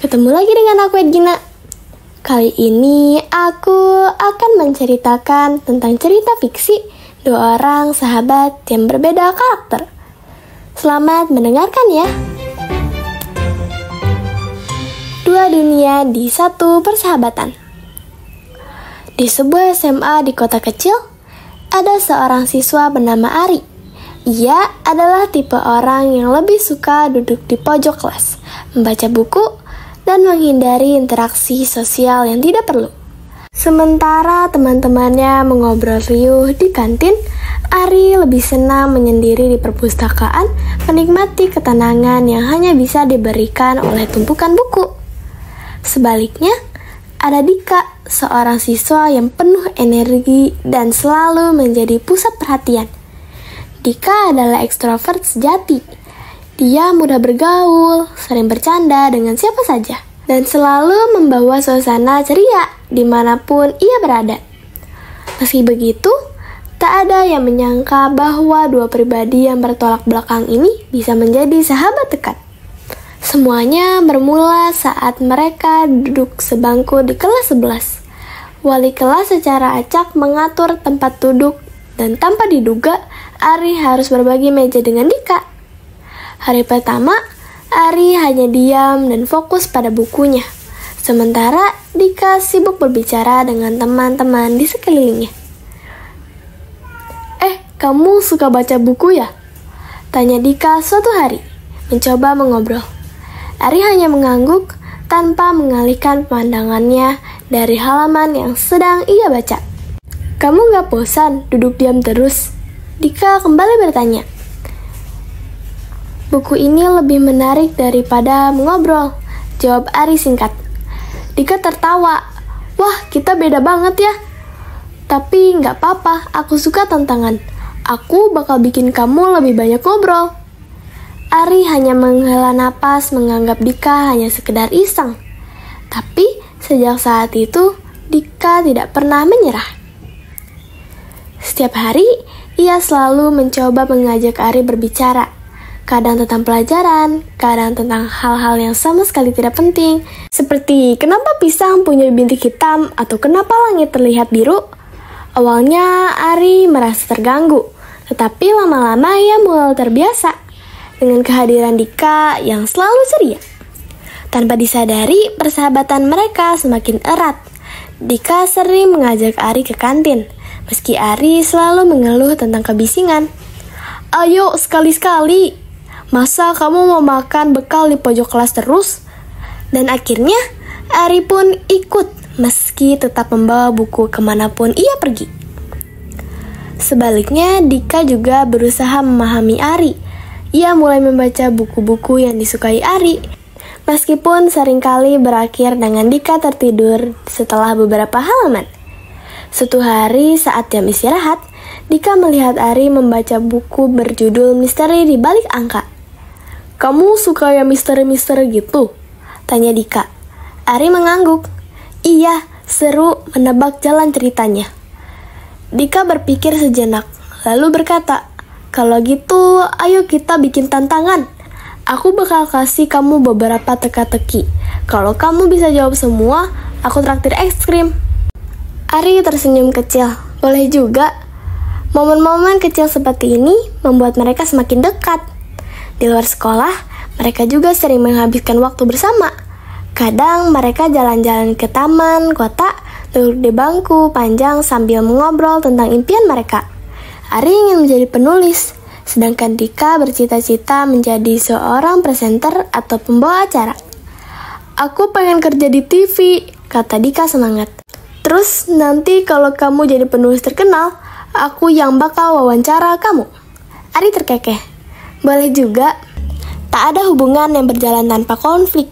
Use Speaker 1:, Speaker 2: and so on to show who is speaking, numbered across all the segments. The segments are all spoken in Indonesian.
Speaker 1: Ketemu lagi dengan aku Edgina. Kali ini aku akan menceritakan tentang cerita fiksi dua orang sahabat yang berbeda karakter. Selamat mendengarkan ya. Dua dunia di satu persahabatan. Di sebuah SMA di kota kecil, ada seorang siswa bernama Ari. Ia adalah tipe orang yang lebih suka duduk di pojok kelas, membaca buku, dan menghindari interaksi sosial yang tidak perlu. Sementara teman-temannya mengobrol riuh di kantin, Ari lebih senang menyendiri di perpustakaan, menikmati ketenangan yang hanya bisa diberikan oleh tumpukan buku. Sebaliknya, ada Dika, seorang siswa yang penuh energi dan selalu menjadi pusat perhatian. Dika adalah ekstrovert sejati. Dia mudah bergaul, sering bercanda dengan siapa saja, dan selalu membawa suasana ceria dimanapun ia berada. Meski begitu, tak ada yang menyangka bahwa dua pribadi yang bertolak belakang ini bisa menjadi sahabat dekat. Semuanya bermula saat mereka duduk sebangku di kelas 11. Wali kelas secara acak mengatur tempat duduk, dan tanpa diduga, Ari harus berbagi meja dengan Dika. Hari pertama, Ari hanya diam dan fokus pada bukunya. Sementara Dika sibuk berbicara dengan teman-teman di sekelilingnya. Kamu suka baca buku ya? Tanya Dika suatu hari, mencoba mengobrol. Ari hanya mengangguk tanpa mengalihkan pandangannya dari halaman yang sedang ia baca. Kamu gak bosan duduk diam terus? Dika kembali bertanya. Buku ini lebih menarik daripada mengobrol, jawab Ari singkat. Dika tertawa. Wah, kita beda banget ya. Tapi nggak apa-apa, aku suka tantangan. Aku bakal bikin kamu lebih banyak ngobrol. Ari hanya menghela napas menganggap Dika hanya sekedar iseng. Tapi sejak saat itu, Dika tidak pernah menyerah. Setiap hari, ia selalu mencoba mengajak Ari berbicara. Kadang tentang pelajaran, kadang tentang hal-hal yang sama sekali tidak penting, seperti kenapa pisang punya bintik hitam atau kenapa langit terlihat biru. Awalnya Ari merasa terganggu, tetapi lama-lama ia mulai terbiasa dengan kehadiran Dika yang selalu ceria. Tanpa disadari, persahabatan mereka semakin erat. Dika sering mengajak Ari ke kantin, meski Ari selalu mengeluh tentang kebisingan. Ayo sekali-sekali. Masa kamu mau makan bekal di pojok kelas terus? Dan akhirnya, Ari pun ikut meski tetap membawa buku kemanapun ia pergi. Sebaliknya, Dika juga berusaha memahami Ari. Ia mulai membaca buku-buku yang disukai Ari, meskipun seringkali berakhir dengan Dika tertidur setelah beberapa halaman. Suatu hari saat jam istirahat, Dika melihat Ari membaca buku berjudul Misteri di Balik Angka. Kamu suka yang misteri-misteri gitu? Tanya Dika. Ari mengangguk. Iya, seru menebak jalan ceritanya. Dika berpikir sejenak, lalu berkata, kalau gitu, ayo kita bikin tantangan. Aku bakal kasih kamu beberapa teka-teki. Kalau kamu bisa jawab semua, aku traktir es krim. Ari tersenyum kecil. Boleh juga. Momen-momen kecil seperti ini membuat mereka semakin dekat. Di luar sekolah, mereka juga sering menghabiskan waktu bersama. Kadang mereka jalan-jalan ke taman, kota, duduk di bangku panjang sambil mengobrol tentang impian mereka. Ari ingin menjadi penulis, sedangkan Dika bercita-cita menjadi seorang presenter atau pembawa acara. Aku pengen kerja di TV, kata Dika semangat. Terus nanti kalau kamu jadi penulis terkenal, aku yang bakal wawancara kamu. Ari terkekeh. Boleh juga. Tak ada hubungan yang berjalan tanpa konflik.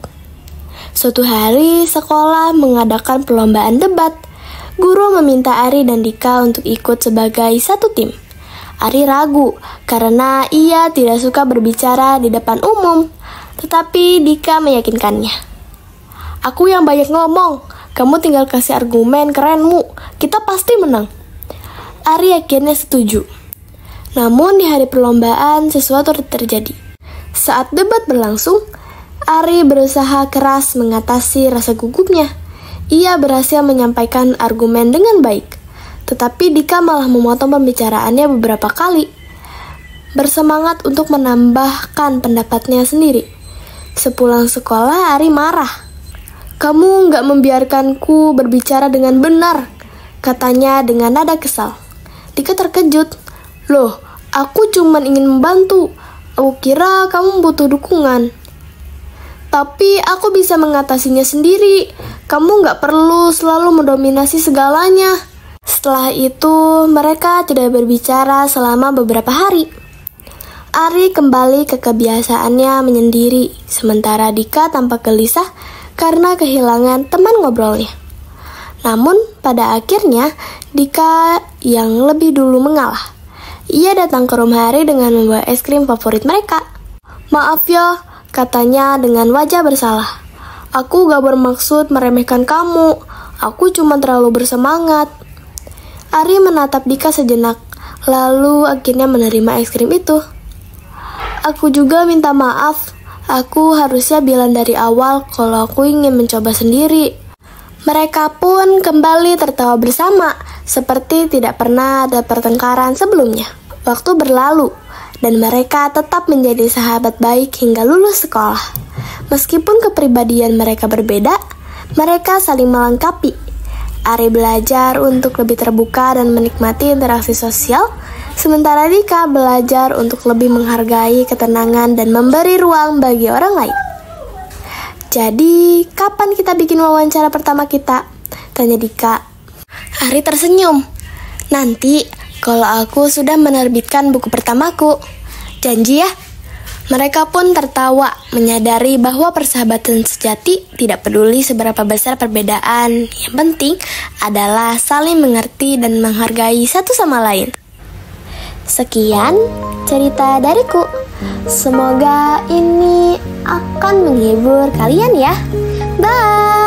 Speaker 1: Suatu hari, sekolah mengadakan perlombaan debat. Guru meminta Ari dan Dika untuk ikut sebagai satu tim. Ari ragu karena ia tidak suka berbicara di depan umum. Tetapi Dika meyakinkannya. Aku yang banyak ngomong. Kamu tinggal kasih argumen kerenmu. Kita pasti menang. Ari akhirnya setuju. Namun di hari perlombaan sesuatu terjadi. Saat debat berlangsung, Ari berusaha keras mengatasi rasa gugupnya. Ia berhasil menyampaikan argumen dengan baik. Tetapi Dika malah memotong pembicaraannya beberapa kali, bersemangat untuk menambahkan pendapatnya sendiri. Sepulang sekolah, Ari marah. "Kamu nggak membiarkanku berbicara dengan benar," katanya dengan nada kesal. Dika terkejut. "Loh, aku cuma ingin membantu. Aku kira kamu butuh dukungan." "Tapi aku bisa mengatasinya sendiri. Kamu nggak perlu selalu mendominasi segalanya." Setelah itu, mereka tidak berbicara selama beberapa hari. Ari kembali ke kebiasaannya menyendiri, sementara Dika tampak gelisah karena kehilangan teman ngobrolnya. Namun, pada akhirnya, Dika yang lebih dulu mengalah. Ia datang ke rumah Ari dengan membawa es krim favorit mereka. "Maaf ya," katanya dengan wajah bersalah. "Aku gak bermaksud meremehkan kamu. Aku cuma terlalu bersemangat." Ari menatap Dika sejenak, lalu akhirnya menerima es krim itu. "Aku juga minta maaf. Aku harusnya bilang dari awal kalau aku ingin mencoba sendiri." Mereka pun kembali tertawa bersama, seperti tidak pernah ada pertengkaran sebelumnya. Waktu berlalu, dan mereka tetap menjadi sahabat baik hingga lulus sekolah. Meskipun kepribadian mereka berbeda, mereka saling melengkapi. Ari belajar untuk lebih terbuka dan menikmati interaksi sosial, sementara Dika belajar untuk lebih menghargai ketenangan dan memberi ruang bagi orang lain. "Jadi, kapan kita bikin wawancara pertama kita?" tanya Dika. Ari tersenyum. "Nanti, kalau aku sudah menerbitkan buku pertamaku. Janji ya?" Mereka pun tertawa, menyadari bahwa persahabatan sejati tidak peduli seberapa besar perbedaan. Yang penting adalah saling mengerti dan menghargai satu sama lain. Sekian cerita dariku. Semoga ini akan menghibur kalian ya. Bye!